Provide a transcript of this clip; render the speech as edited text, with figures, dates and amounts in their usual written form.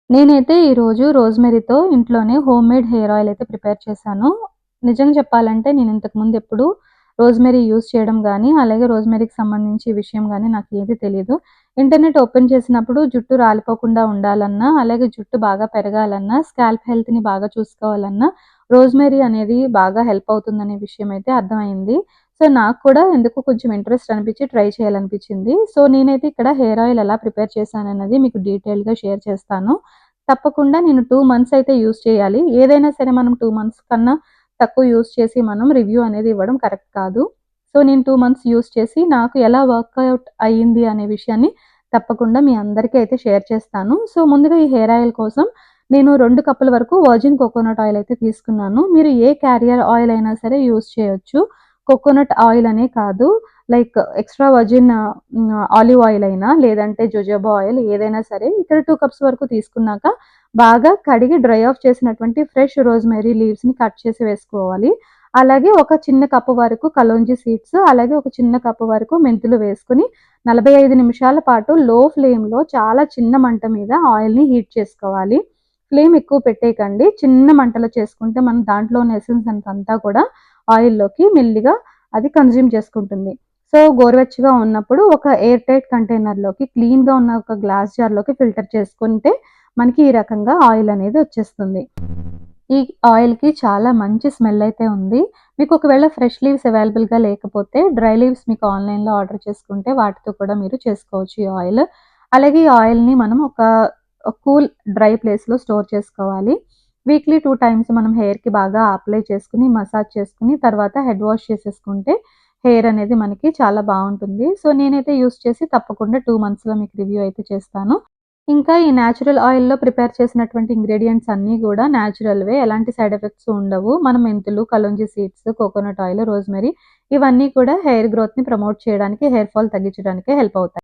నేనైతే ఈరోజు రోజ్‌మెరీతో ఇంట్లోనే హోమ్‌మేడ్ హెయిర్ ఆయిల్ అయితే ప్రిపేర్ చేశాను. నిజంగా చెప్పాలంటే నేను ఇంతకుముందు ఎప్పుడు రోజ్‌మెరీ యూజ్ చేయడం గానీ, అలాగే రోజ్‌మెరీకి సంబంధించి ఈ విషయం గానీ నాకేది తెలీదు. ఇంటర్నెట్ ఓపెన్ చేసినప్పుడు జుట్టు రాలిపోకుండా ఉండాలన్నా, అలాగే జుట్టు బాగా పెరగాలన్నా, స్కాల్ప్ హెల్త్‌ని బాగా చూసుకోవాలన్నా, రోజ్‌మెరీ అనేది బాగా హెల్ప్ అవుతుందనే విషయం అయితే అర్థమైంది. సో, నాకు కూడా ఎందుకో కొంచెం ఇంట్రెస్ట్ అనిపిచ్చి ట్రై చేయాలనిపిచ్చింది. సో, నేనైతే ఇక్కడ హెయిర్ ఆయిల్ ఎలా ప్రిపేర్ చేశానన్నది మీకు డీటెయిల్‌గా షేర్ చేస్తాను. తప్పకుండా నేను 2 మంత్స్ అయితే యూజ్ చేయాలి. ఏదైనా సరే మనం 2 మంత్స్ కన్నా తక్కువ యూజ్ చేసి మనం రివ్యూ అనేది ఇవ్వడం కరెక్ట్ కాదు. సో, నేను 2 మంత్స్ యూజ్ చేసి నాకు ఎలా వర్కౌట్ అయింది అనే విషయాన్ని తప్పకుండా మీ అందరికీ అయితే షేర్ చేస్తాను. సో, ముందుగా ఈ హెయిర్ ఆయిల్ కోసం నేను 2 కప్పుల వరకు వర్జిన్ కోకోనట్ ఆయిల్ అయితే తీసుకున్నాను. మీరు ఏ క్యారియర్ ఆయిల్ అయినా సరే యూజ్ చేయొచ్చు. కోకోనట్ ఆయిల్ అనే కాదు. Like extra virgin olive oil అయినా, లేదంటే జోజోబా ఆయిల్ ఏదైనా సరే ఇక్కడ 2 కప్స్ వరకు తీసుకున్నాక బాగా కడిగి డ్రై ఆఫ్ చేసినటువంటి ఫ్రెష్ రోజ్‌మెరీ లీవ్స్‌ని కట్ చేసి వేసుకోవాలి. అలాగే ఒక చిన్న కప్పు వరకు కలోంజీ సీడ్స్, అలాగే ఒక చిన్న కప్పు వరకు మెంతులు వేసుకొని 45 నిమిషాల పాటు లో ఫ్లేమ్‌లో చాలా చిన్న మంట మీద ఆయిల్‌ని హీట్ చేసుకోవాలి. ఫ్లేమ్ ఎక్కువ పెట్టేయకండి. చిన్న మంటలో చేసుకుంటే మనం దాంట్లో ఉన్న ఎసెన్స్ అంతా కూడా ఆయిల్‌లోకి మెల్లిగా అది కన్జ్యూమ్ చేసుకుంటుంది. సో, గోరువెచ్చగా ఉన్నప్పుడు ఒక ఎయిర్ టైట్ కంటైనర్‌లోకి క్లీన్‌గా ఉన్న ఒక గ్లాస్ జార్‌లోకి ఫిల్టర్ చేసుకుంటే మనకి ఈ రకంగా ఆయిల్ అనేది వచ్చేస్తుంది. ఈ ఆయిల్‌కి చాలా మంచి స్మెల్ అయితే ఉంది. మీకు ఒకవేళ ఫ్రెష్ లీవ్స్ అవైలబుల్‌గా లేకపోతే డ్రై లీవ్స్ మీకు ఆన్‌లైన్‌లో ఆర్డర్ చేసుకుంటే వాటితో కూడా మీరు చేసుకోవచ్చు ఈ ఆయిల్. అలాగే ఈ ఆయిల్‌ని మనం ఒక కూల్ డ్రై ప్లేస్‌లో స్టోర్ చేసుకోవాలి. వీక్లీ 2 టైమ్స్ మనం హెయిర్‌కి బాగా అప్లై చేసుకొని, మసాజ్ చేసుకొని తర్వాత హెడ్ వాష్ చేసేసుకుంటే హెయిర్ అనేది మనకి చాలా బావుంటుంది. సో, నేనైతే యూజ్ చేసి తప్పకుండా 2 మంత్స్‌లో మీకు రివ్యూ అయితే చేస్తాను. ఇంకా ఈ నేచురల్ ఆయిల్‌లో ప్రిపేర్ చేసినటువంటి ఇంగ్రీడియెంట్స్ అన్నీ గూడా నేచురల్‌వే. ఎలాంటి సైడ్ ఎఫెక్ట్స్ ఉండవు. మనం మెంతులు, kalonji seeds, coconut oil, rosemary ఇవన్నీ కూడా హెయిర్ గ్రోత్‌ని ప్రమోట్ చేయడానికి, హెయిర్ ఫాల్ తగ్గించడానికే హెల్ప్ అవుతాయి.